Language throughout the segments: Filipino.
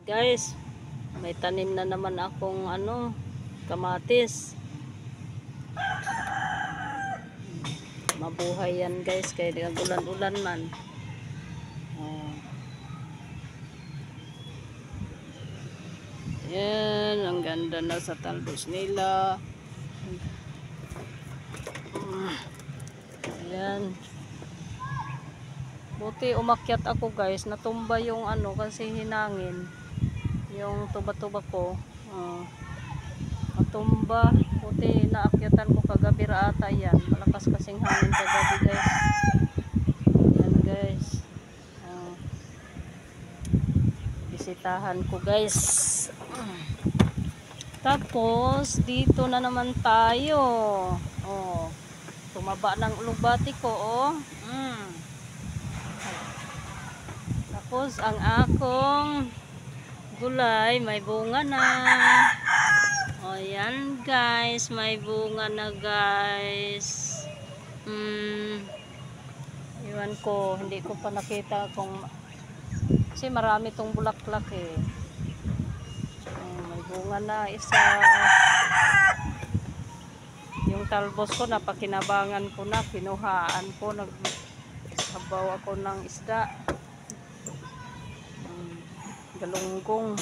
Guys, may tanim na naman akong kamatis. Mabuhay yan guys, kaya ulan-ulan man. Yan, ang ganda na sa talbos nila. Ayan. Buti umakyat ako guys, natumba yung kasi hinangin. Yung tuba-tuba ko. Natumba. Buti naakyatan ko kagabi ata yan. Malakas kasing hangin kagabi guys. Ayan guys. Bisitahan ko guys. Tapos dito na naman tayo. Tumaba ng lubati ko Tapos ang akong gulay may bunga na. Yan guys, may bunga na guys. Iwan ko, hindi ko pa nakita kung kasi marami tong bulaklak may bunga na isa. Yung talbos ko napakinabangan ko na, kinuhaan ko, nagsabaw ako ng isda. Galunggong.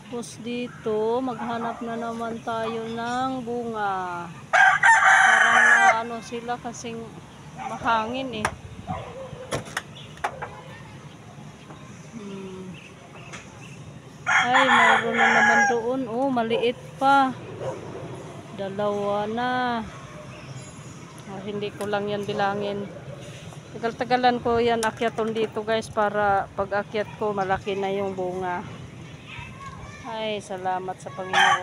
Tapos dito maghanap na naman tayo ng bunga. Parang na sila kasing mahangin Ay, mayroon na naman doon. Maliit pa. Dalawa na. Hindi ko lang yan bilangin. Tagal-tagalan ko yan akyaton dito guys, para pag akyat ko malaki na yung bunga. Ay, salamat sa Panginoon.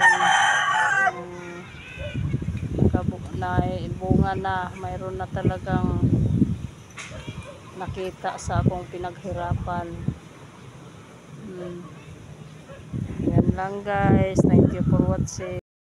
Bunga na, mayroon na talagang nakita sa akong pinaghirapan. Yan lang guys. Thank you for watching.